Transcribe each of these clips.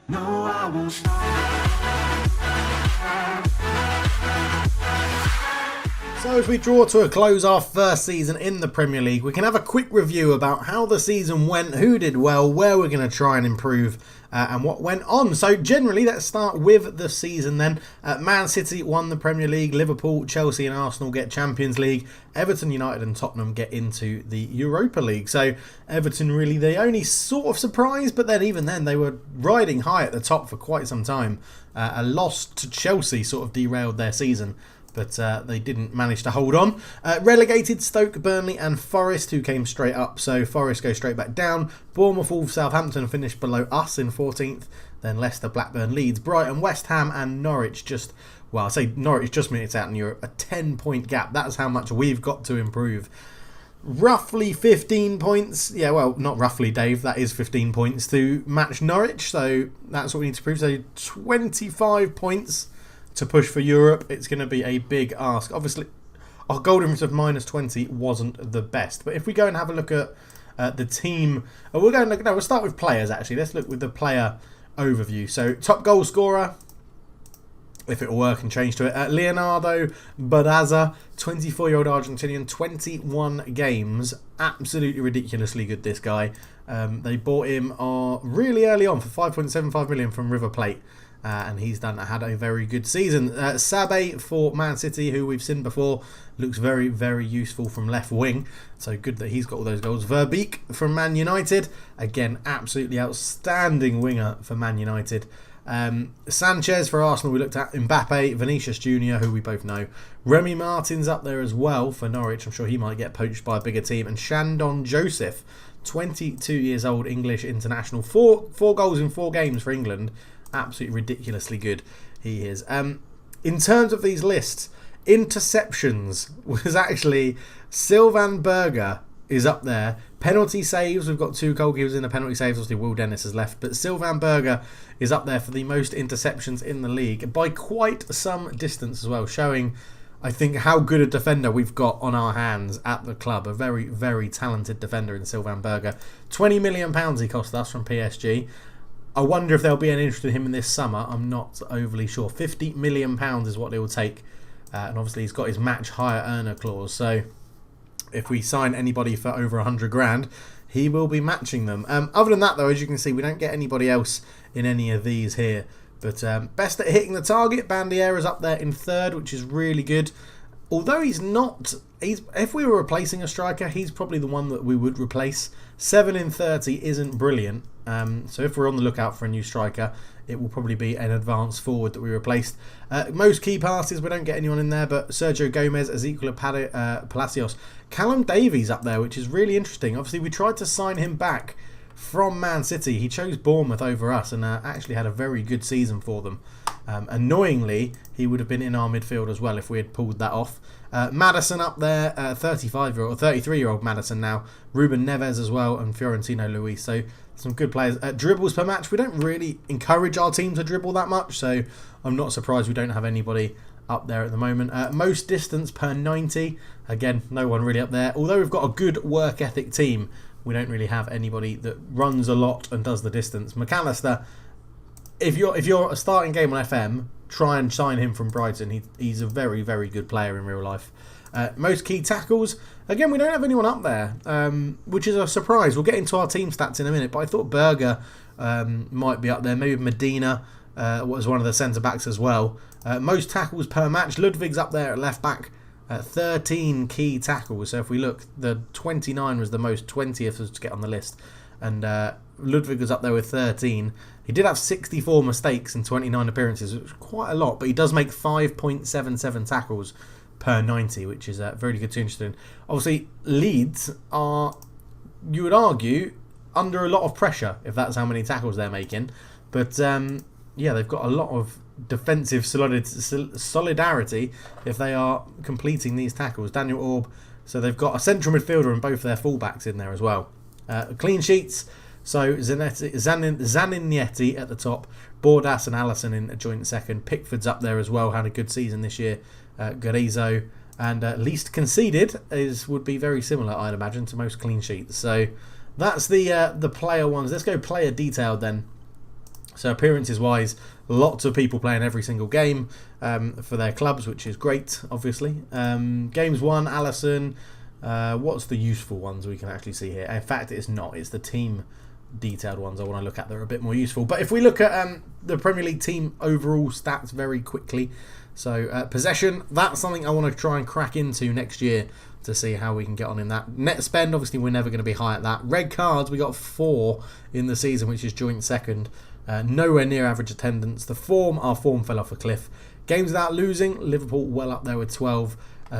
No, I won't stop. So as we draw to a close our first season in the Premier League, we can have a quick review about how the season went, who did well, where we're going to try and improve, and what went on. So generally, let's start with the season then. Man City won the Premier League, Liverpool, Chelsea and Arsenal get Champions League, Everton, United and Tottenham get into the Europa League. So Everton really the only sort of surprise, but then even then they were riding high at the top for quite some time. A loss to Chelsea sort of derailed their season, but they didn't manage to hold on. Relegated Stoke, Burnley and Forest, who came straight up, so Forest go straight back down. Bournemouth, Wolves, Southampton finished below us in 14th. Then Leicester, Blackburn, Leeds, Brighton, West Ham and Norwich just, well, I say Norwich just minutes out in Europe, a 10-point gap. That's how much we've got to improve. Roughly 15 points. Yeah, well, not roughly, Dave. That is 15 points to match Norwich, so that's what we need to prove. So 25 points to push for Europe. It's going to be a big ask. Obviously, our goal difference of -20 wasn't the best. But if we go and have a look at the team, we'll start with players actually. Let's look with the player overview. So top goal scorer, if it'll work and change to it, Leonardo Barraza, 24-year-old Argentinian, 21 games. Absolutely ridiculously good, this guy. They bought him really early on for 5.75 million from River Plate. And he's had a very good season. Sabe for Man City, who we've seen before, looks very, very useful from left wing. So good that he's got all those goals. Verbeek from Man United. Again, absolutely outstanding winger for Man United. Sanchez for Arsenal, we looked at. Mbappe, Vinicius Jr., who we both know. Remy Martin's up there as well for Norwich. I'm sure he might get poached by a bigger team. And Shandon Joseph, 22 years old, English international. Four goals in 4 games for England. Absolutely ridiculously good he is. In terms of these lists, interceptions was actually Sylvain Berger is up there. Penalty saves, we've got 2 goalkeepers in the penalty saves. Obviously Will Dennis has left, but Sylvain Berger is up there for the most interceptions in the league by quite some distance as well, showing I think how good a defender we've got on our hands at the club. A very, very talented defender in Sylvain Berger. £20 million he cost us from PSG. I wonder if there'll be an interest in him in this summer. I'm not overly sure. £50 million is what it will take. And obviously he's got his match higher earner clause. So if we sign anybody for over 100 grand, he will be matching them. Other than that, though, as you can see, we don't get anybody else in any of these here. But best at hitting the target, Bandiera's up there in 3rd, which is really good. Although he's not... if we were replacing a striker, he's probably the one that we would replace. 7 in 30 isn't brilliant. So if we're on the lookout for a new striker, it will probably be an advanced forward that we replaced. Most key passes, we don't get anyone in there, but Sergio Gomez, Ezequiel Palacios. Callum Davies up there, which is really interesting. Obviously, we tried to sign him back from Man City. He chose Bournemouth over us and actually had a very good season for them. Annoyingly, he would have been in our midfield as well if we had pulled that off. Maddison up there, 33-year-old Maddison now. Ruben Neves as well, and Fiorentino Luis. So some good players. Dribbles per match, we don't really encourage our team to dribble that much, so I'm not surprised we don't have anybody up there at the moment. Most distance per 90, again, no one really up there. Although we've got a good work ethic team, we don't really have anybody that runs a lot and does the distance. McAllister, if you're a starting game on FM, try and sign him from Brighton. He's a very, very good player in real life. Most key tackles, again, we don't have anyone up there, which is a surprise. We'll get into our team stats in a minute, but I thought Berger might be up there. Maybe Medina was one of the centre-backs as well. Most tackles per match, Ludwig's up there at left-back. 13 key tackles. So if we look, the 29 was the most, 20th was to get on the list. And Ludwig was up there with 13. He did have 64 mistakes in 29 appearances, which was quite a lot, but he does make 5.77 tackles per 90, which is very good to interesting. Obviously, Leeds are, you would argue, under a lot of pressure if that's how many tackles they're making. But yeah, they've got a lot of defensive solidarity if they are completing these tackles. Daniel Orb, so they've got a central midfielder and both their fullbacks in there as well. Clean sheets, so Zanetti at the top, Bordas and Allison in a joint second. Pickford's up there as well, had a good season this year. Garizo, and least conceded would be very similar, I'd imagine, to most clean sheets. So that's the player ones. Let's go player detailed then. So appearances wise, lots of people playing every single game for their clubs, which is great, obviously. Games won, Allison. What's the useful ones we can actually see here? In fact, it's not. It's the team detailed ones I want to look at. They're a bit more useful. But if we look at the Premier League team overall stats very quickly. So possession, that's something I want to try and crack into next year to see how we can get on in that. Net spend, obviously we're never going to be high at that. Red cards, we got 4 in the season, which is joint second. Nowhere near average attendance. Our form fell off a cliff. Games without losing, Liverpool well up there with 12.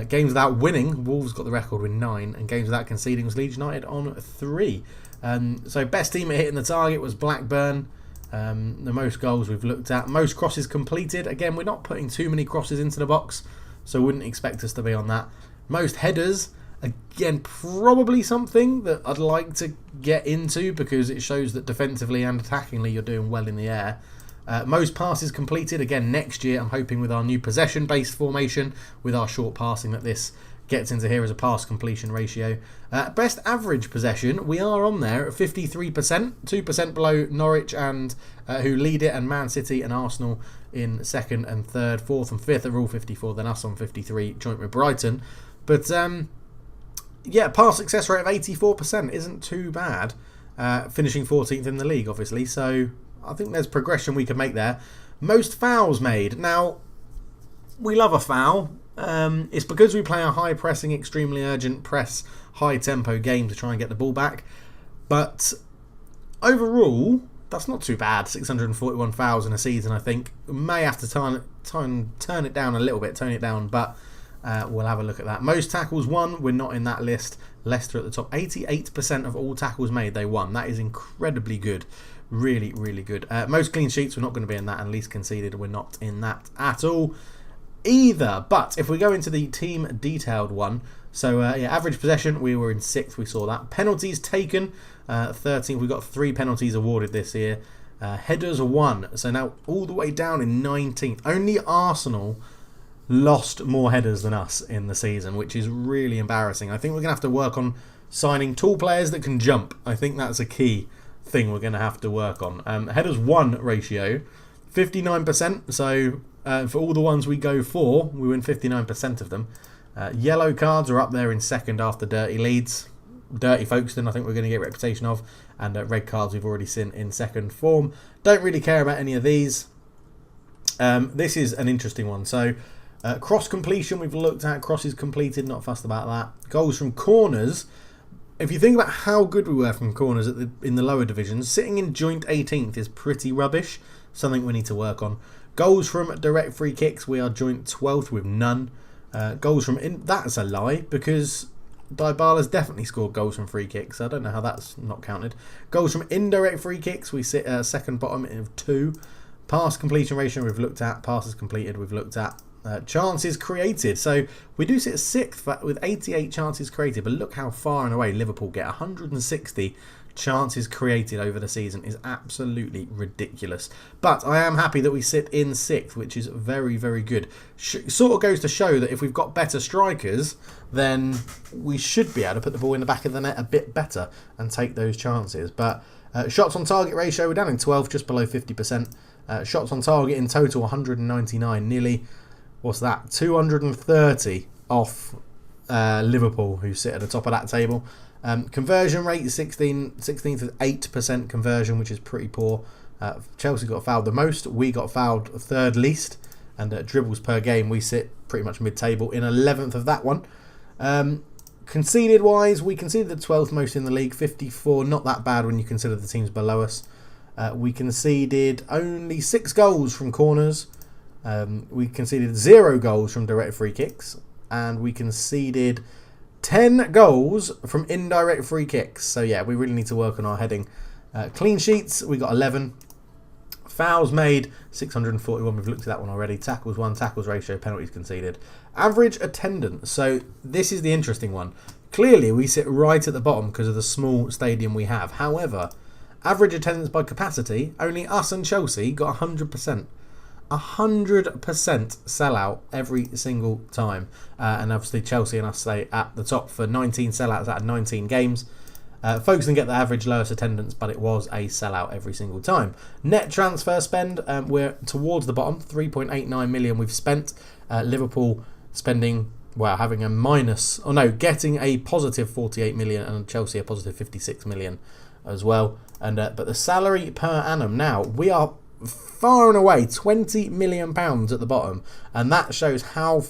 Games without winning, Wolves got the record with 9. And games without conceding was Leeds United on 3. So best team at hitting the target was Blackburn. The most goals we've looked at. Most crosses completed. Again, we're not putting too many crosses into the box, so wouldn't expect us to be on that. Most headers. Again, probably something that I'd like to get into because it shows that defensively and attackingly you're doing well in the air. Most passes completed. Again, next year I'm hoping with our new possession-based formation, with our short passing, that this gets into here as a pass completion ratio. Best average possession, we are on there at 53%, 2% below Norwich and who lead it, and Man City and Arsenal in second and third. Fourth and fifth are all 54, then us on 53, joint with Brighton. But yeah, pass success rate of 84% isn't too bad, finishing 14th in the league, obviously. So I think there's progression we can make there. Most fouls made. Now, we love a foul. It's because we play a high-pressing, extremely urgent press, high-tempo game to try and get the ball back. But overall, that's not too bad. 641 fouls in a season, I think. We may have to turn it down a little bit, tone it down, but we'll have a look at that. Most tackles won, we're not in that list. Leicester at the top. 88% of all tackles made, they won. That is incredibly good. Really, really good. Most clean sheets, we're not going to be in that, and least conceded, we're not in that at all either. But if we go into the team detailed one, so yeah, average possession, we were in 6th, we saw that. Penalties taken, 13th, we got 3 penalties awarded this year. Headers 1, so now all the way down in 19th. Only Arsenal lost more headers than us in the season, which is really embarrassing. I think we're going to have to work on signing tall players that can jump. I think that's a key thing we're going to have to work on. Headers 1 ratio, 59%, so for all the ones we go for, we win 59% of them. Yellow cards are up there in second after dirty Leeds. Dirty Folkestone, I think we're going to get a reputation of. And red cards we've already seen in second form. Don't really care about any of these. This is an interesting one. So, cross completion we've looked at. Crosses completed, not fussed about that. Goals from corners. If you think about how good we were from corners in the lower divisions, sitting in joint 18th is pretty rubbish. Something we need to work on. Goals from direct free kicks, we are joint 12th with none. Goals from... that's a lie, because Dybala's definitely scored goals from free kicks. I don't know how that's not counted. Goals from indirect free kicks, we sit second bottom of 2. Pass completion ratio we've looked at. Passes completed we've looked at. Chances created. So we do sit 6th with 88 chances created, but look how far and away Liverpool get. 160 chances created over the season is absolutely ridiculous. But I am happy that we sit in 6th, which is very, very good. Sort of goes to show that if we've got better strikers, then we should be able to put the ball in the back of the net a bit better and take those chances. But shots on target ratio, we're down in 12th, just below 50%. Shots on target in total, 199, nearly... what's that? 230 off Liverpool, who sit at the top of that table. Conversion rate is 16th with 8% conversion, which is pretty poor. Chelsea got fouled the most. We got fouled third least. And dribbles per game, we sit pretty much mid-table in 11th of that one. Conceded wise, we conceded the 12th most in the league, 54. Not that bad when you consider the teams below us. We conceded only 6 goals from corners. We conceded 0 goals from direct free kicks, and we conceded 10 goals from indirect free kicks. So yeah, we really need to work on our heading. Clean sheets, we got 11. Fouls made, 641. We've looked at that one already. Tackles 1, tackles ratio, penalties conceded. Average attendance. So this is the interesting one. Clearly, we sit right at the bottom because of the small stadium we have. However, average attendance by capacity, only us and Chelsea got 100%. 100% sellout every single time, and obviously Chelsea and us stay at the top for 19 sellouts out of 19 games. Folkestone get the average lowest attendance, but it was a sellout every single time. Net transfer spend, we're towards the bottom, 3.89 million we've spent. Liverpool spending, having a minus, getting a positive 48 million, and Chelsea a positive 56 million as well. And but the salary per annum now, we are far and away £20 million at the bottom, and that shows how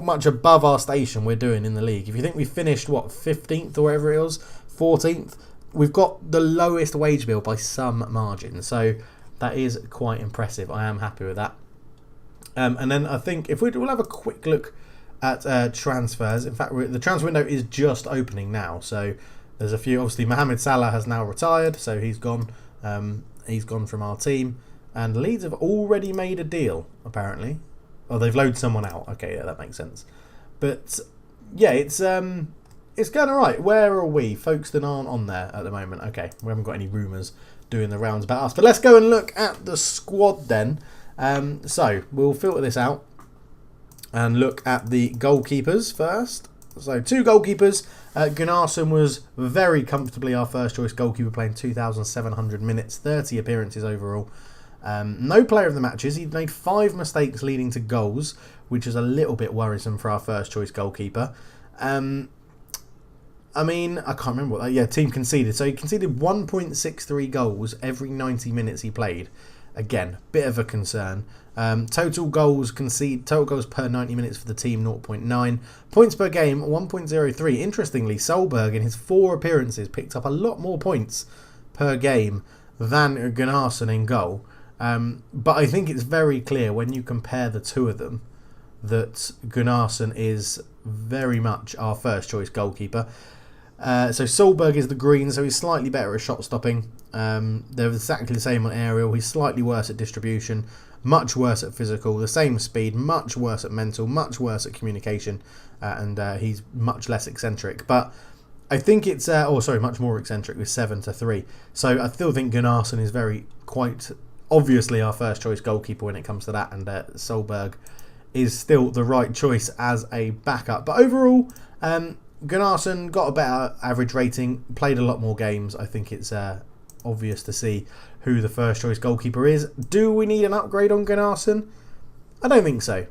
much above our station we're doing in the league. If you think we finished 15th or whatever it was, 14th, we've got the lowest wage bill by some margin, so that is quite impressive. I am happy with that. And then I think if we'll have a quick look at transfers. In fact, the transfer window is just opening now, so there's a few. Obviously, Mohamed Salah has now retired, so he's gone. He's gone from our team, and Leeds have already made a deal, apparently. Oh, they've loaned someone out. Okay, yeah, that makes sense. But yeah, it's going alright. Where are we? Folkestone aren't on there at the moment. Okay, we haven't got any rumours doing the rounds about us. But let's go and look at the squad then. So we'll filter this out and look at the goalkeepers first. So 2 goalkeepers. Gunnarsson was very comfortably our first choice goalkeeper, playing 2,700 minutes, 30 appearances overall. No player of the matches. He made 5 mistakes leading to goals, which is a little bit worrisome for our first choice goalkeeper. I can't remember what that. Yeah, team conceded. So he conceded 1.63 goals every 90 minutes he played. Again, bit of a concern. Total goals per 90 minutes for the team, 0.9. Points per game, 1.03. Interestingly, Solberg in his 4 appearances picked up a lot more points per game than Gunnarsson in goal. But I think it's very clear when you compare the two of them that Gunnarsson is very much our first choice goalkeeper. So Solberg is the green, so he's slightly better at shot stopping. They're exactly the same on aerial. He's slightly worse at distribution, much worse at physical, the same speed, much worse at mental, much worse at communication, and he's much less eccentric. But I think it's, much more eccentric with 7-3. So I still think Gunnarsson is quite obviously our first choice goalkeeper when it comes to that, and Solberg is still the right choice as a backup. But overall, Gunnarsson got a better average rating, played a lot more games. I think it's obvious to see who the first choice goalkeeper is. Do we need an upgrade on Gunnarsson? I don't think so.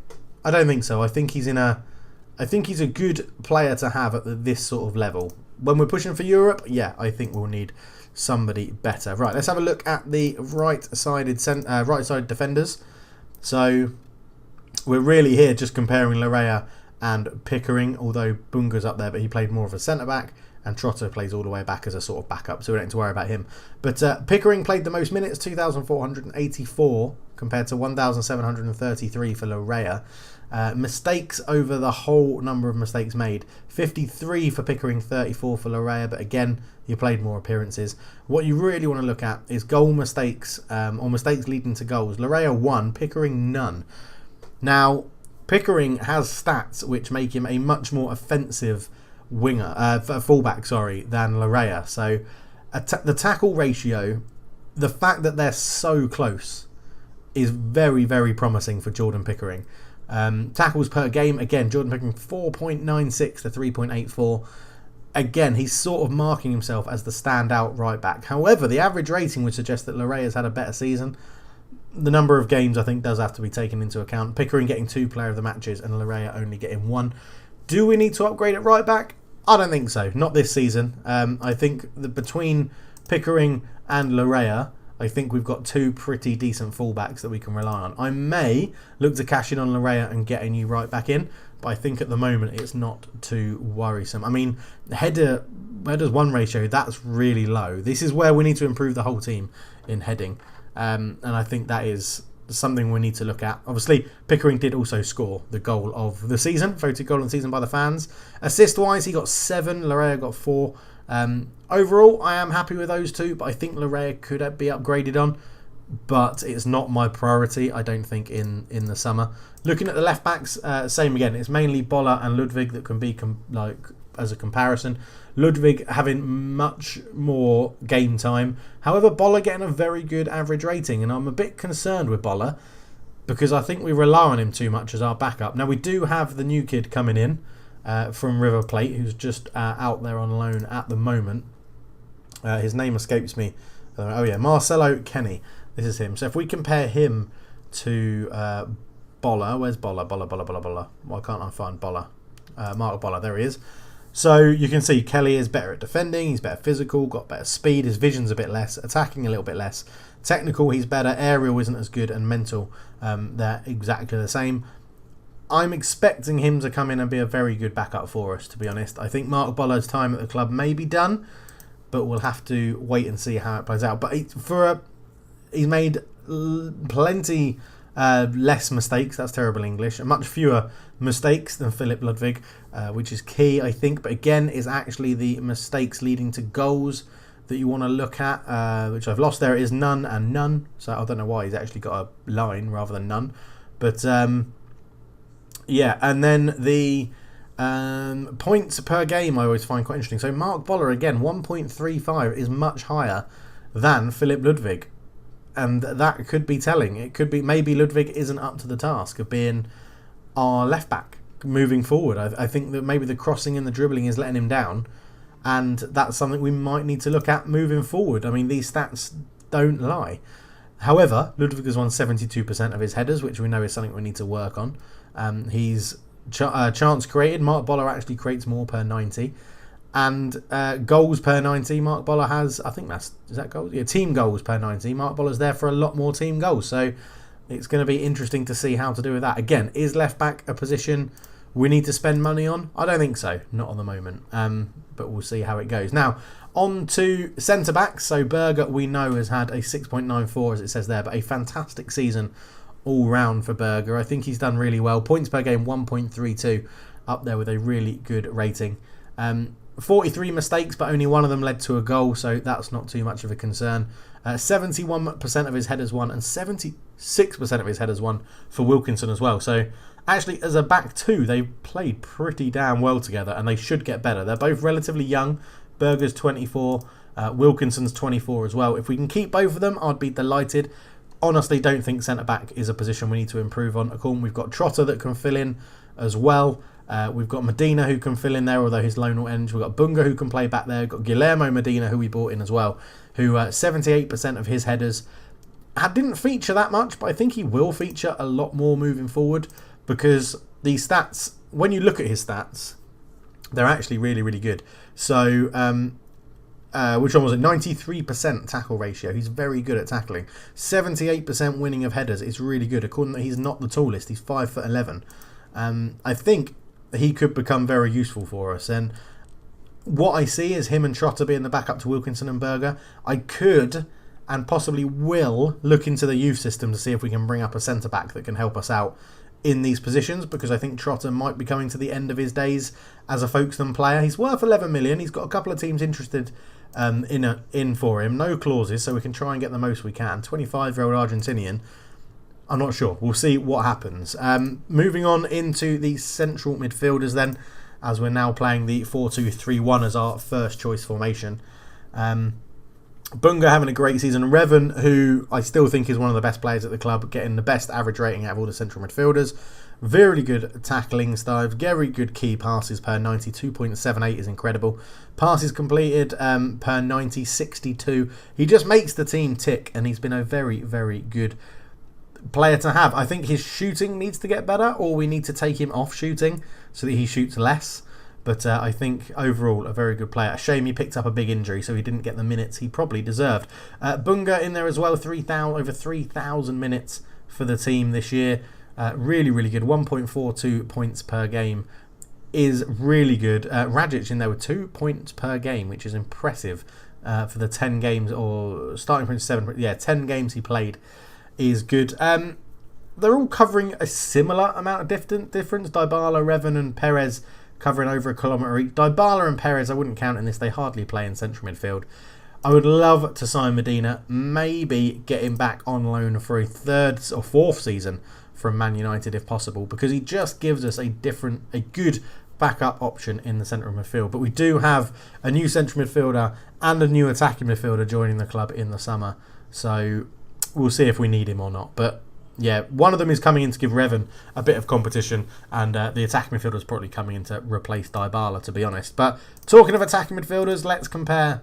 I think he's a good player to have at this sort of level. When we're pushing for Europe, yeah, I think we'll need somebody better. Right, let's have a look at the right-sided defenders. So we're really here just comparing Larea and Pickering, although Bunga's up there, but he played more of a centre-back, and Trotter plays all the way back as a sort of backup, so we don't need to worry about him. But Pickering played the most minutes, 2,484, compared to 1,733 for Larea. Mistakes over the whole number of mistakes made, 53 for Pickering, 34 for Larea, but again, he played more appearances. What you really want to look at is goal mistakes, or mistakes leading to goals. Larea 1, Pickering none. Now, Pickering has stats which make him a much more offensive fullback, than Larea. So the tackle ratio, the fact that they're so close, is very, very promising for Jordan Pickering. Tackles per game, again, Jordan Pickering 4.96 to 3.84. Again, he's sort of marking himself as the standout right back. However, the average rating would suggest that Larea's had a better season. The number of games, I think, does have to be taken into account. Pickering getting 2 player of the matches and Larea only getting 1. Do we need to upgrade at right back? I don't think so. Not this season. I think that between Pickering and Larea, I think we've got 2 pretty decent fullbacks that we can rely on. I may look to cash in on Larea and get a new right back in, but I think at the moment it's not too worrisome. I mean, headers 1 ratio, that's really low. This is where we need to improve the whole team in heading. And I think that is something we need to look at. Obviously, Pickering did also score the goal of the season, voted goal of the season by the fans. Assist-wise, he got 7, Larea got 4. Overall, I am happy with those 2, but I think Larea could be upgraded on. But it's not my priority, I don't think, in the summer. Looking at the left-backs, same again. It's mainly Bolla and Ludwig that can be as a comparison. Ludwig having much more game time. However, Bolla getting a very good average rating, and I'm a bit concerned with Bolla because I think we rely on him too much as our backup. Now, we do have the new kid coming in, from River Plate, who's just out there on loan at the moment. His name escapes me. Oh yeah, Marcelo Kenny. This is him. So if we compare him to Bolla, where's Bolla? Bolla. Why can't I find Bolla? Mark Bolla, there he is. So you can see Kelly is better at defending, he's better physical, got better speed, his vision's a bit less, attacking a little bit less. Technical, he's better, aerial isn't as good, and mental, they're exactly the same. I'm expecting him to come in and be a very good backup for us, to be honest. I think Mark Bolla's time at the club may be done, but we'll have to wait and see how it plays out. But he's made plenty less mistakes, that's terrible English, and much fewer mistakes than Philip Ludwig, which is key, I think. But again, is actually the mistakes leading to goals that you want to look at, which I've lost there. It is none and none, so I don't know why he's actually got a line rather than none. But yeah, and then the points per game I always find quite interesting. So Mark Bolla, again, 1.35 is much higher than Philip Ludwig. And that could be telling. It could be maybe Ludwig isn't up to the task of being our left back moving forward. I think that maybe the crossing and the dribbling is letting him down, and that's something we might need to look at moving forward. I mean, these stats don't lie. However, Ludwig has won 72% of his headers, which we know is something we need to work on. He's chance created. Mark Bolla actually creates more per 90. And goals per 90, Mark Bolla has, I think is that goals? Yeah, team goals per 90. Mark Bolla's there for a lot more team goals. So it's going to be interesting to see how to do with that. Again, is left back a position we need to spend money on? I don't think so. Not at the moment. But we'll see how it goes. Now, on to centre backs. So Berger, we know, has had a 6.94, as it says there, but a fantastic season all round for Berger. I think he's done really well. Points per game, 1.32, up there with a really good rating. 43 mistakes, but only one of them led to a goal, so that's not too much of a concern. 71% of his headers won, and 76% of his headers won for Wilkinson as well. So actually, as a back two, they played pretty damn well together, and they should get better. They're both relatively young. Berger's 24, Wilkinson's 24 as well. If we can keep both of them, I'd be delighted. Honestly, don't think centre-back is a position we need to improve on. Of course, we've got Trotter that can fill in as well. We've got Medina who can fill in there, although his loan will end. We've got Bunga who can play back there. We've got Guillermo Medina, who we bought in as well, who 78% of his headers didn't feature that much, but I think he will feature a lot more moving forward, because these stats, when you look at his stats, they're actually really, really good. So, which one was it? 93% tackle ratio. He's very good at tackling. 78% winning of headers is really good. According to, he's not the tallest. He's 5'11". I think he could become very useful for us. And what I see is him and Trotter being the backup to Wilkinson and Berger. I could and possibly will look into the youth system to see if we can bring up a centre-back that can help us out in these positions, because I think Trotter might be coming to the end of his days as a Folkestone player. He's worth 11 million. He's got a couple of teams interested in for him. No clauses, so we can try and get the most we can. 25-year-old Argentinian. I'm not sure. We'll see what happens. Moving on into the central midfielders then, as we're now playing the 4-2-3-1 as our first choice formation. Bunga having a great season. Revan, who I still think is one of the best players at the club, getting the best average rating out of all the central midfielders. Very good tackling style. Very good key passes per 90. 2.78 is incredible. Passes completed per 90, 62. He just makes the team tick, and he's been a very, very good player to have. I think his shooting needs to get better, or we need to take him off shooting so that he shoots less. But I think overall a very good player. A shame he picked up a big injury, so he didn't get the minutes he probably deserved. Bunga in there as well, over 3,000 minutes for the team this year. Really, really good. 1.42 points per game is really good. Rajic in there with 2 points per game, which is impressive for the 10 games, or starting from 7. Yeah, 10 games he played is good. They're all covering a similar amount of difference. Dybala, Revan and Perez covering over a kilometre each. Dybala and Perez, I wouldn't count in this. They hardly play in central midfield. I would love to sign Medina, maybe get him back on loan for a third or fourth season from Man United if possible, because he just gives us a good backup option in the centre of midfield. But we do have a new central midfielder and a new attacking midfielder joining the club in the summer, so we'll see if we need him or not. But Yeah, one of them is coming in to give Revan a bit of competition, and the attacking midfielder is probably coming in to replace Dybala, to be honest. But talking of attacking midfielders, let's compare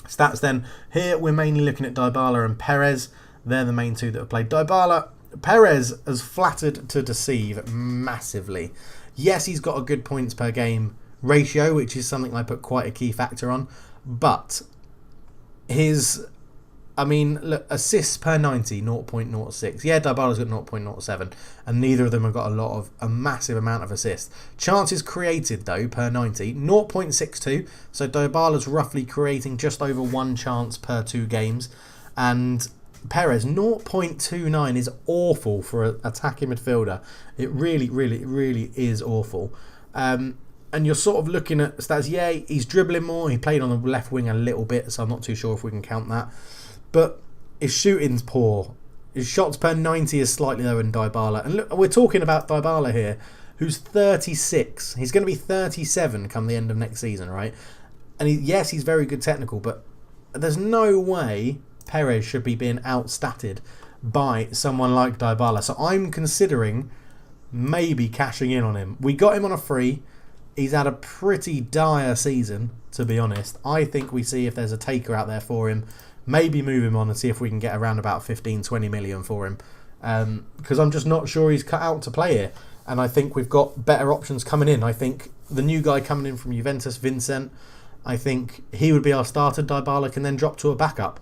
stats then. Here we're mainly looking at Dybala and Perez. They're the main two that have played. Perez has flattered to deceive massively. Yes, he's got a good points per game ratio, which is something I put quite a key factor on, but look, assists per 90, 0.06. Yeah, Dybala's got 0.07, and neither of them have got a massive amount of assists. Chances created, though, per 90, 0.62. So Dybala's roughly creating just over one chance per 2 games. And Perez, 0.29 is awful for an attacking midfielder. It really, really, really is awful. And you're sort of looking at stats. Yeah, he's dribbling more. He played on the left wing a little bit, so I'm not too sure if we can count that. But his shooting's poor. His shots per 90 is slightly lower than Dybala. And look, we're talking about Dybala here, who's 36. He's going to be 37 come the end of next season, right? And yes, he's very good technical, but there's no way Perez should be being outstatted by someone like Dybala. So I'm considering maybe cashing in on him. We got him on a free. He's had a pretty dire season, to be honest. I think we see if there's a taker out there for him. Maybe move him on and see if we can get around about 15-20 million for him. Because I'm just not sure he's cut out to play here. And I think we've got better options coming in. I think the new guy coming in from Juventus, Vincent, I think he would be our starter. Dybala can then drop to a backup.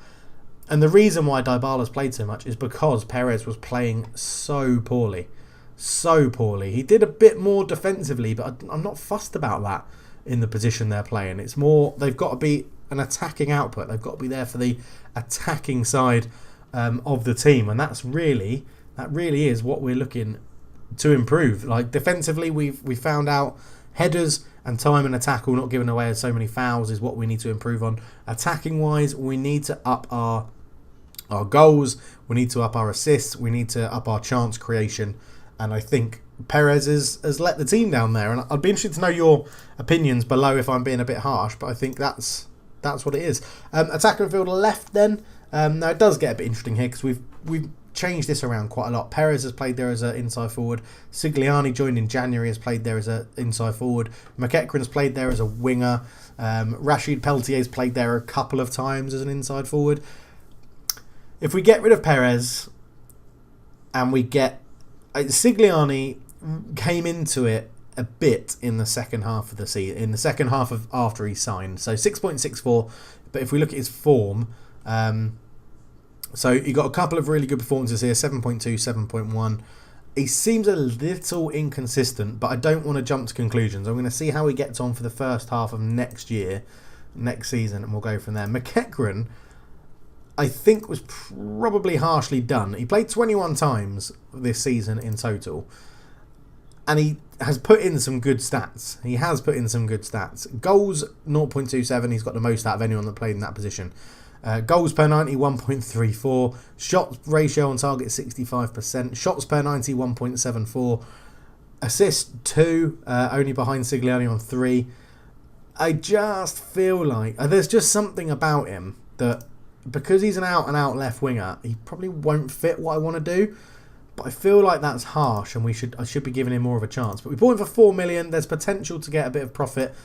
And the reason why Dybala's played so much is because Perez was playing so poorly. So poorly. He did a bit more defensively, but I'm not fussed about that in the position they're playing. It's more, they've got to be an attacking output. They've got to be there for the attacking side of the team. And that really is what we're looking to improve. Like defensively, we found out headers and time in a tackle, not giving away so many fouls, is what we need to improve on. Attacking wise, we need to up our goals. We need to up our assists. We need to up our chance creation. And I think Perez has let the team down there. And I'd be interested to know your opinions below if I'm being a bit harsh, but I think that's what it is. Attacker midfielder left then. Now it does get a bit interesting here because we've changed this around quite a lot. Perez has played there as an inside forward. Sigliani joined in January, has played there as an inside forward. McEachran's played there as a winger. Rashid Peltier's played there a couple of times as an inside forward. If we get rid of Perez and we get Sigliani came into it a bit in the second half of the season, in the second half of after he signed. So 6.64, but if we look at his form, so he got a couple of really good performances here, 7.2, 7.1. He seems a little inconsistent, but I don't want to jump to conclusions. I'm going to see how he gets on for the first half of next season, and we'll go from there. McEachran, I think, was probably harshly done. He played 21 times this season in total, and he has put in some good stats. Goals, 0.27. He's got the most out of anyone that played in that position. Goals per 90, 1.34. Shots ratio on target, 65%. Shots per 90, 1.74. Assists, 2. Only behind Sigliani on 3. I just feel like there's just something about him that, because he's an out-and-out left winger, he probably won't fit what I want to do. But I feel like that's harsh, and I should be giving him more of a chance. But we bought him for 4 million. There's potential to get a bit of profit.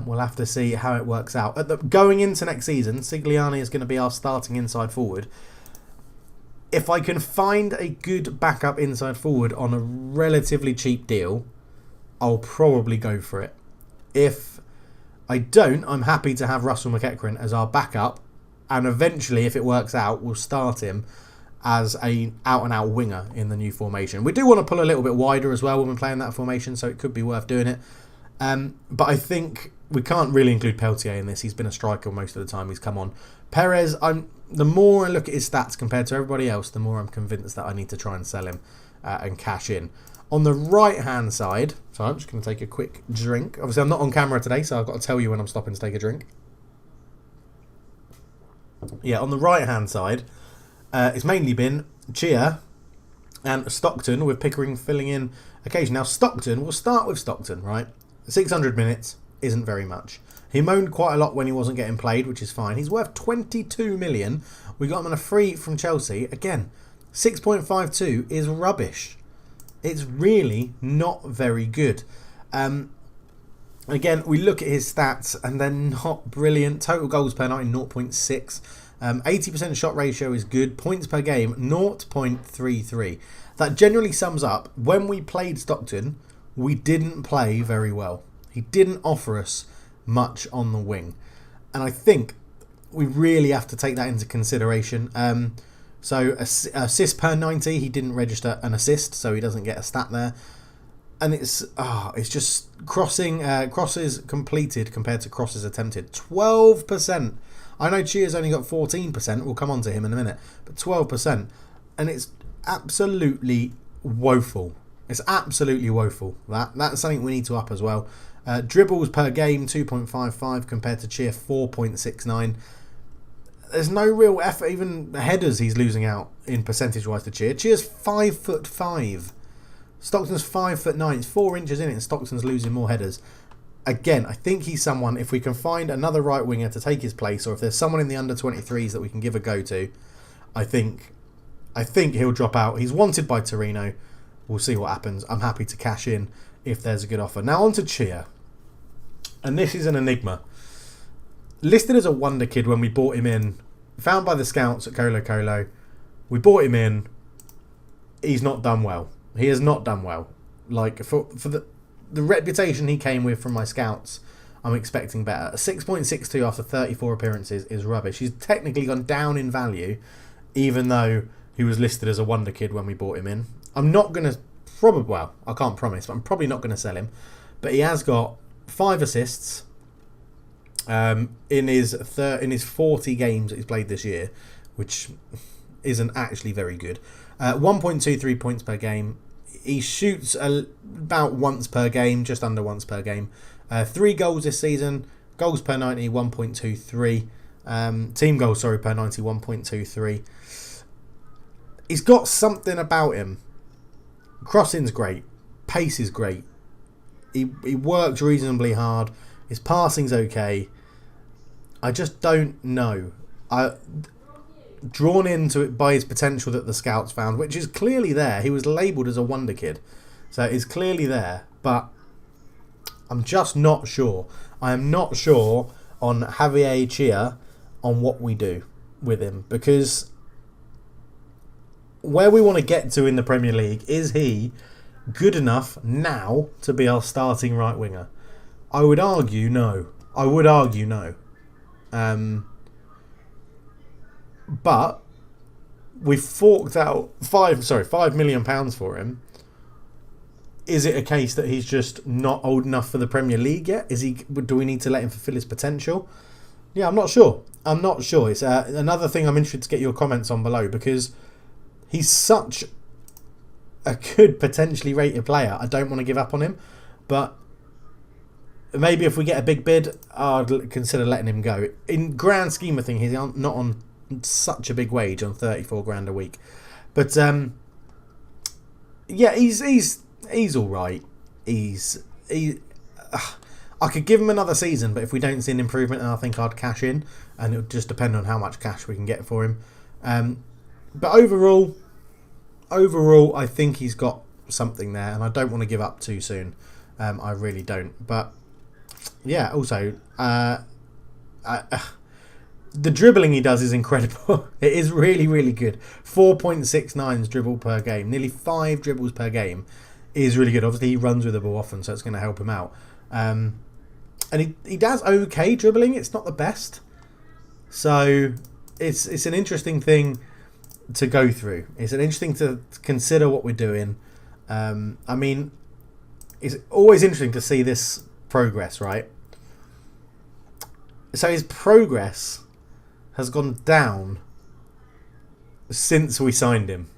We'll have to see how it works out. Going into next season, Sigliani is going to be our starting inside forward. If I can find a good backup inside forward on a relatively cheap deal, I'll probably go for it. If I don't, I'm happy to have Russell McEachran as our backup. And eventually, if it works out, we'll start him as a out-and-out winger in the new formation. We do want to pull a little bit wider as well when we're playing that formation, so it could be worth doing it. But I think we can't really include Peltier in this. He's been a striker most of the time he's come on. Perez, the more I look at his stats compared to everybody else, the more I'm convinced that I need to try and sell him and cash in. On the right-hand side, so I'm just going to take a quick drink. Obviously, I'm not on camera today, so I've got to tell you when I'm stopping to take a drink. Yeah, on the right-hand side, it's mainly been Chia and Stockton, with Pickering filling in occasion. Now, Stockton, we'll start with Stockton, right? 600 minutes isn't very much. He moaned quite a lot when he wasn't getting played, which is fine. He's worth 22 million. We got him on a free from Chelsea. Again, 6.52 is rubbish. It's really not very good. Again, we look at his stats and they're not brilliant. Total goals per 90, 0.6. 80% shot ratio is good. Points per game, 0.33. That generally sums up, when we played Stockton, we didn't play very well. He didn't offer us much on the wing. And I think we really have to take that into consideration. So assist per 90, he didn't register an assist, so he doesn't get a stat there. And it's just crosses completed compared to crosses attempted. 12%. I know Chia's only got 14%. We'll come on to him in a minute. But 12%. And it's absolutely woeful. It's absolutely woeful. That's something we need to up as well. Dribbles per game, 2.55 compared to Chia, 4.69. There's no real effort. Even headers he's losing out in percentage-wise to Chia. Chia's 5'5". Stockton's 5'9". It's 4 inches in it, and Stockton's losing more headers. Again, I think he's someone, if we can find another right winger to take his place, or if there's someone in the under-23s that we can give a go to, I think he'll drop out. He's wanted by Torino. We'll see what happens. I'm happy to cash in if there's a good offer. Now on to Chia. And this is an enigma. Listed as a wonder kid when we bought him in. Found by the scouts at Colo Colo. We bought him in. He's not done well. He has not done well. Like, for the reputation he came with from my scouts, I'm expecting better. A 6.62 after 34 appearances is rubbish. He's technically gone down in value, even though he was listed as a wonder kid when we bought him in. I'm not going to... Well, I can't promise, but I'm probably not going to sell him. But he has got 5 assists in his 40 games that he's played this year, which isn't actually very good. 1.23 points per game. He shoots about once per game, just under once per game. 3 goals this season. Goals per 90, 1.23. Team goals, per 90, 1.23. He's got something about him. Crossing's great. Pace is great. He works reasonably hard. His passing's okay. I just don't know. Drawn into it by his potential that the scouts found, which is clearly there. He was labelled as a wonder kid, so it's clearly there, but I'm just not sure. I am not sure on Javier Chia on what we do with him, because where we want to get to in the Premier League, is he good enough now to be our starting right winger? I would argue no. But we forked out £5 million for him. Is it a case that he's just not old enough for the Premier League yet? Do we need to let him fulfill his potential? Yeah, I'm not sure. It's another thing I'm interested to get your comments on below, because he's such a good potentially rated player. I don't want to give up on him, but maybe if we get a big bid, I'd consider letting him go. In grand scheme of things, he's not on such a big wage, on 34 grand a week, but yeah, he's all right. I could give him another season, but if we don't see an improvement, then I think I'd cash in, and it would just depend on how much cash we can get for him. But overall, I think he's got something there, and I don't want to give up too soon. I really don't. But yeah, also, the dribbling he does is incredible. It is really, really good. 4.69 dribble per game. Nearly 5 dribbles per game is really good. Obviously, he runs with the ball often, so it's going to help him out. And he does okay dribbling. It's not the best. So it's an interesting thing to go through. It's an interesting to consider what we're doing. I mean, it's always interesting to see this progress, right? So his progress has gone down since we signed him.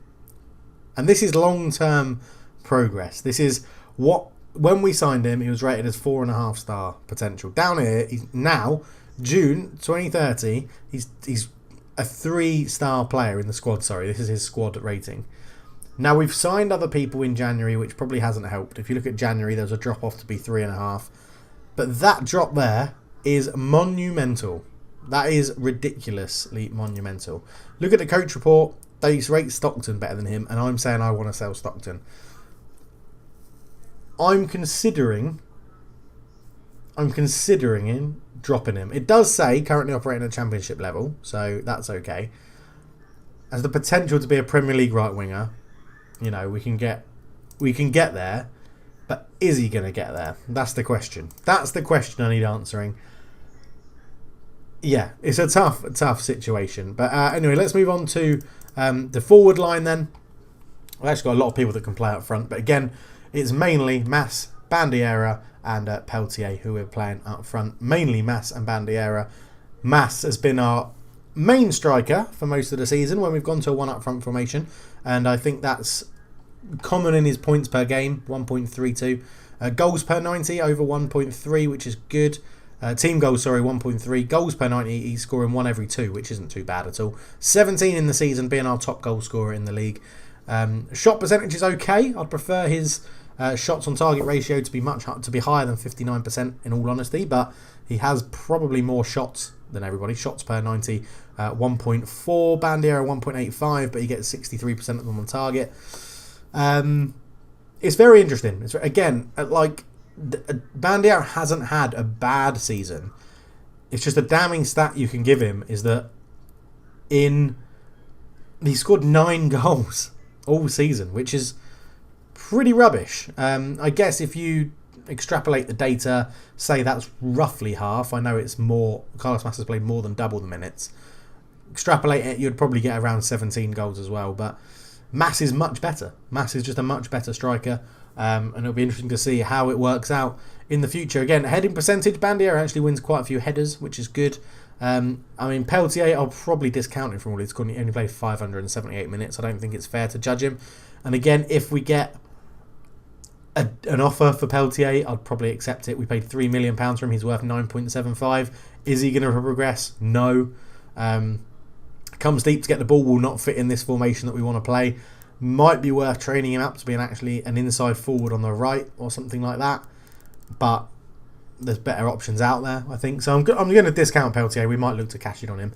And this is long-term progress. This is when we signed him, he was rated as 4.5 star potential. Down here, he's now, June 2030, he's a 3-star player in the squad. Sorry, this is his squad rating. Now, we've signed other people in January, which probably hasn't helped. If you look at January, there's a drop-off to be 3.5. But that drop there is monumental. That is ridiculously monumental. Look at the coach report. they rate Stockton better than him, and I'm saying I want to sell Stockton. I'm considering him dropping him. It does say currently operating at championship level, so that's okay. Has the potential to be a Premier League right winger. You know, we can get there, but is he going to get there? That's the question. That's the question I need answering. Yeah, it's a tough situation. But anyway, let's move on to the forward line then. I've actually got a lot of people that can play up front, but again, it's mainly Mas, Bandiera, and Peltier who we're playing up front. Mainly Mas and Bandiera. Mas has been our main striker for most of the season when we've gone to a one up front formation, and I think that's common in his points per game, 1.32. Goals per 90 over 1.3, which is good. Team goals, 1.3. Goals per 90, he's scoring 1 every 2, which isn't too bad at all. 17 in the season, being our top goal scorer in the league. Shot percentage is okay. I'd prefer his shots on target ratio to be higher than 59%, in all honesty, but he has probably more shots than everybody. Shots per 90, 1.4. Bandiera 1.85, but he gets 63% of them on target. It's very interesting. Bandiera hasn't had a bad season. It's just a damning stat you can give him is that he scored 9 goals all season, which is pretty rubbish. I guess if you extrapolate the data, say that's roughly half. I know it's more. Carlos Mas has played more than double the minutes. Extrapolate it, you'd probably get around 17 goals as well. But Mas is much better. Mas is just a much better striker. And it'll be interesting to see how it works out in the future. Again, heading percentage, Bandiera actually wins quite a few headers, which is good. Peltier, I'll probably discount him from all he's scored. He only played 578 minutes. I don't think it's fair to judge him. And again, if we get an offer for Peltier, I'd probably accept it. We paid £3 million for him. He's worth 9.75. Is he going to progress? No. Comes deep to get the ball will not fit in this formation that we want to play. Might be worth training him up to be an inside forward on the right or something like that. But there's better options out there, I think. So I'm going to discount Peltier. We might look to cash in on him.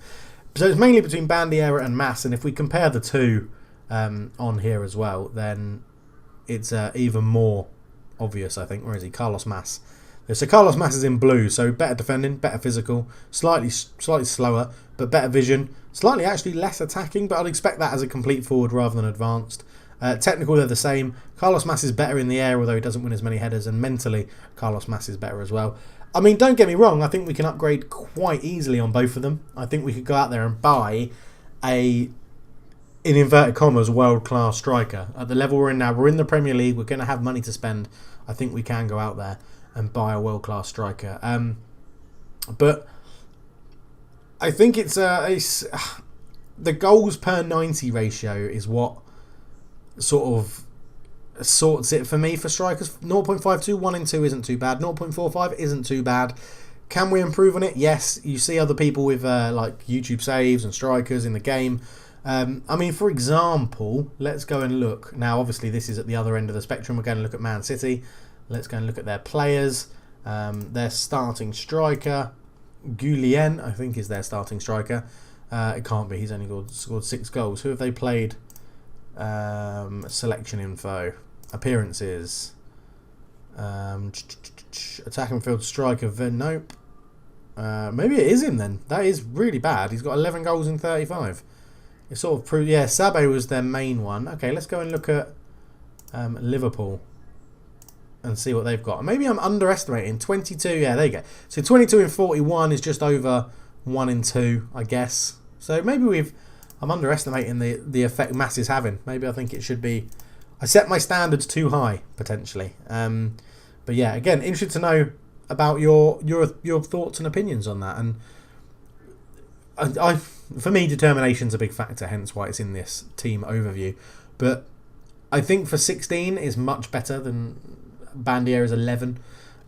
So it's mainly between Bandiera and Mas. And if we compare the two on here as well, then it's even more obvious, I think. Where is he? Carlos Mas. So Carlos Mas is in blue, so better defending, better physical, slightly slower, but better vision. Slightly actually less attacking, but I'd expect that as a complete forward rather than advanced. Technical, they're the same. Carlos Mas is better in the air, although he doesn't win as many headers, and mentally, Carlos Mas is better as well. I mean, don't get me wrong, I think we can upgrade quite easily on both of them. I think we could go out there and buy in inverted commas, world-class striker. At the level we're in now, we're in the Premier League, we're going to have money to spend. I think we can go out there and buy a world-class striker. But I think it's the goals per 90 ratio is what sort of sorts it for me for strikers. 0.52, 1 in 2 isn't too bad. 0.45 isn't too bad. Can we improve on it? Yes. You see other people with like YouTube saves and strikers in the game. I mean, for example, let's go and look. Now, obviously, this is at the other end of the spectrum. We're going to look at Man City. Let's go and look at their players. Their starting striker, Guillén, I think, is their starting striker. It can't be. He's only scored 6 goals. Who have they played? Selection info. Appearances. Attacking field striker. Nope. Maybe it is him then. That is really bad. He's got 11 goals in 35. It sort of proved... Yeah, Sabe was their main one. Okay, let's go and look at Liverpool and see what they've got. Maybe I'm underestimating. 22, yeah, there you go. So 22 in 41 is just over 1 in 2, I guess. So maybe I'm underestimating the effect Mas is having. Maybe I think it should be... I set my standards too high, potentially. But yeah, again, interested to know about your thoughts and opinions on that. And for me, determination's a big factor, hence why it's in this team overview. But I think for 16 is much better than Bandiera's 11.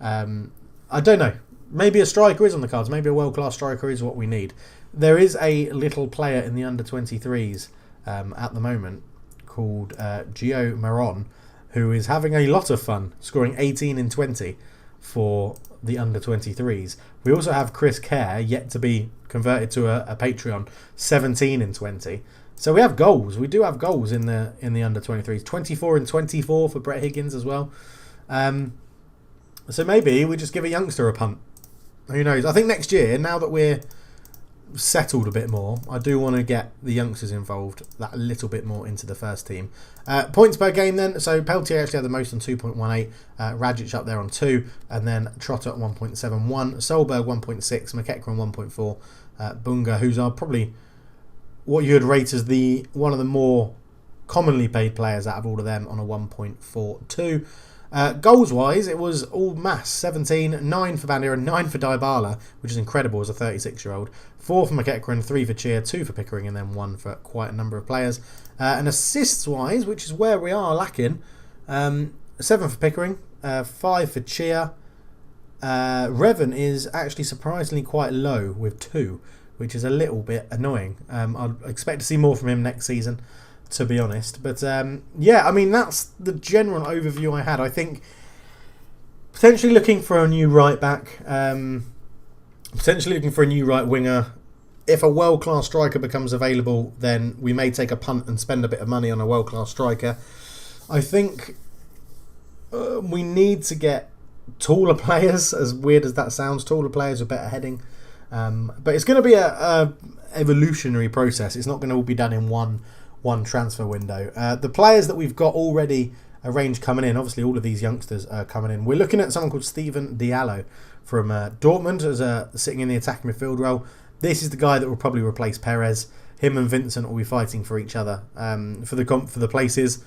I don't know. Maybe a striker is on the cards. Maybe a world-class striker is what we need. There is a little player in the under-23s at the moment called Gio Maron, who is having a lot of fun, scoring 18 in 20 for the under-23s. We also have Chris Kerr, yet to be converted to a Patreon, 17 in 20. So we have goals. We do have goals in the under 23s. 24 and 24 for Brett Higgins as well. So maybe we just give a youngster a punt. Who knows? I think next year, now that we're settled a bit more, I do want to get the youngsters involved that little bit more into the first team. Points per game then. So Peltier actually had the most on 2.18. Rajic up there on 2. And then Trotter at 1.71. Solberg 1.6. McEachran 1.4. Bunga, who's are probably what you would rate as one of the more commonly paid players out of all of them on a 1.42. Goals wise, it was all mass. 17, 9 for Van Deren, 9 for Dybala, which is incredible as a 36-year-old. 4 for McEachran, 3 for Cheer, 2 for Pickering, and then 1 for quite a number of players. And assists wise, which is where we are lacking, 7 for Pickering, 5 for Cheer. Revan is actually surprisingly quite low with 2, which is a little bit annoying. I'd expect to see more from him next season, to be honest. But yeah, I mean, that's the general overview I had. I think potentially looking for a new right back, potentially looking for a new right winger. If a world-class striker becomes available, then we may take a punt and spend a bit of money on a world-class striker. I think we need to get taller players, as weird as that sounds, taller players with better heading. But it's going to be a evolutionary process. It's not going to all be done in one transfer window. The players that we've got already arranged coming in, obviously all of these youngsters are coming in. We're looking at someone called Steven Diallo from Dortmund as sitting in the attacking midfield role. This is the guy that will probably replace Perez. Him and Vincent will be fighting for each other for the places.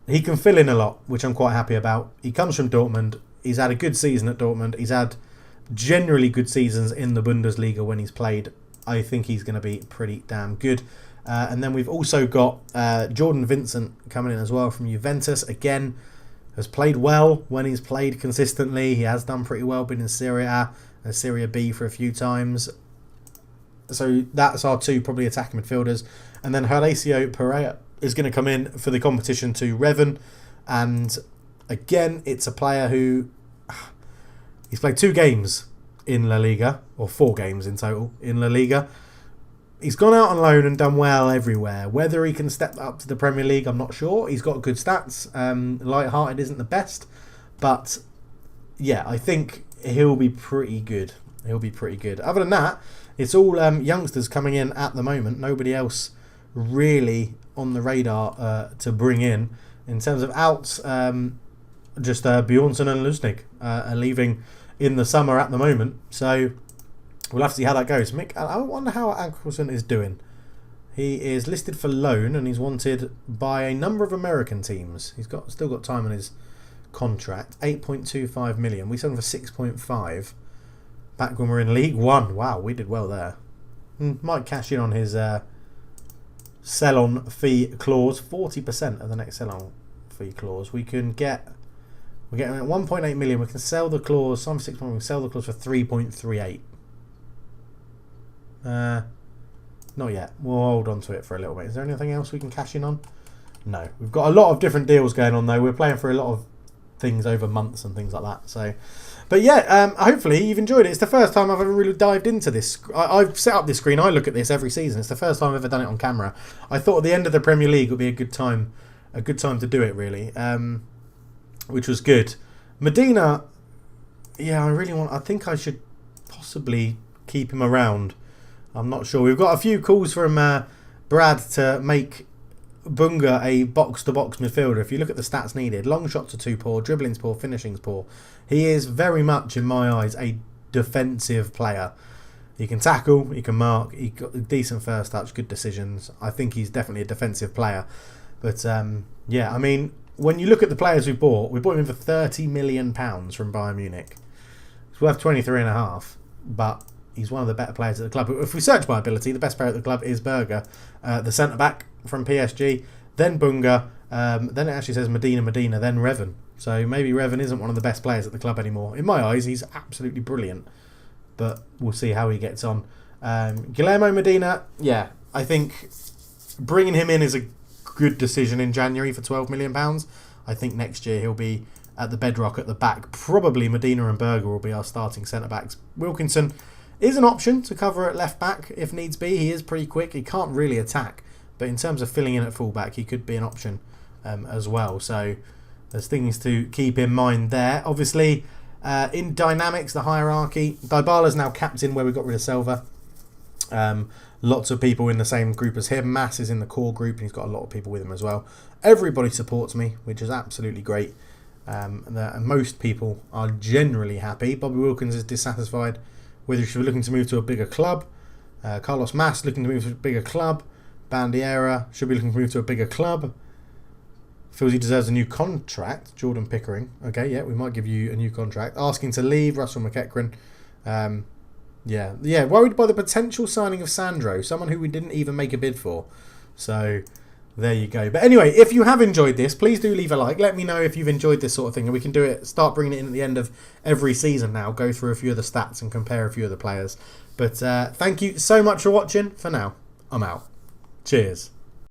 He can fill in a lot, which I'm quite happy about. He comes from Dortmund. He's had a good season at Dortmund. He's had generally good seasons in the Bundesliga when he's played. I think he's going to be pretty damn good. And then we've also got Jordan Vincent coming in as well from Juventus. Again, has played well when he's played consistently. He has done pretty well, been in Serie A and Serie B for a few times. So that's our two probably attacking midfielders. And then Horacio Pereira is going to come in for the competition to Revan. And again, it's a player who he's played 2 games in La Liga, or 4 games in total in La Liga. He's gone out on loan and done well everywhere. Whether he can step up to the Premier League, I'm not sure. He's got good stats. Light-hearted isn't the best. But, yeah, I think he'll be pretty good. He'll be pretty good. Other than that, it's all youngsters coming in at the moment. Nobody else really on the radar to bring in terms of outs, just Bjornsson and Lusnig are leaving in the summer at the moment. So we'll have to see how that goes. Mick, I wonder how Ankelson is doing. He is listed for loan and he's wanted by a number of American teams. He's still got time on his contract. 8.25 million. We sold him for 6.5 back when we were in League One. Wow, we did well there. Might cash in on his sell-on fee clause. 40% of the next sell-on fee clause. We're getting at 1.8 million. We can sell the clause. Some 6 million. We can sell the clause for 3.38. Not yet. We'll hold on to it for a little bit. Is there anything else we can cash in on? No. We've got a lot of different deals going on though. We're playing for a lot of things over months and things like that. So, but yeah, hopefully you've enjoyed it. It's the first time I've ever really dived into this. I've set up this screen. I look at this every season. It's the first time I've ever done it on camera. I thought at the end of the Premier League would be a good time to do it really, which was good. Medina, yeah, I think I should possibly keep him around. I'm not sure. We've got a few calls from Brad to make Bunga a box-to-box midfielder. If you look at the stats needed, long shots are too poor, dribbling's poor, finishing's poor. He is very much, in my eyes, a defensive player. He can tackle, he can mark, he got a decent first touch, good decisions. I think he's definitely a defensive player. But yeah, I mean, when you look at the players we bought him in for £30 million from Bayern Munich. It's worth 23.5, but he's one of the better players at the club. If we search by ability, the best player at the club is Berger, the centre-back from PSG, then Bunga, then it actually says Medina, then Revan. So maybe Revan isn't one of the best players at the club anymore. In my eyes, he's absolutely brilliant, but we'll see how he gets on. Guillermo Medina, yeah, I think bringing him in is a good decision in January for £12 million. I think next year he'll be at the bedrock at the back. Probably Medina and Berger will be our starting centre-backs. Wilkinson is an option to cover at left back if needs be. He is pretty quick. He can't really attack, But in terms of filling in at fullback, he could be an option as well. So there's things to keep in mind there. Obviously, in dynamics, the hierarchy, Dybala's now captain where we got rid of Silva. Lots of people in the same group as him. Mass is in the core group and he's got a lot of people with him as well. Everybody supports me, which is absolutely great. And most people are generally happy. Bobby Wilkins is dissatisfied whether he should be looking to move to a bigger club. Carlos Mas looking to move to a bigger club. Bandiera should be looking to move to a bigger club. Feels he deserves a new contract. Jordan Pickering. Okay, yeah, we might give you a new contract. Asking to leave. Russell McEachran. Yeah. Worried by the potential signing of Sandro, someone who we didn't even make a bid for. So there you go. But anyway, if you have enjoyed this, please do leave a like. Let me know if you've enjoyed this sort of thing, and we can do it. Start bringing it in at the end of every season now. Go through a few of the stats and compare a few of the players. But thank you so much for watching. For now, I'm out. Cheers.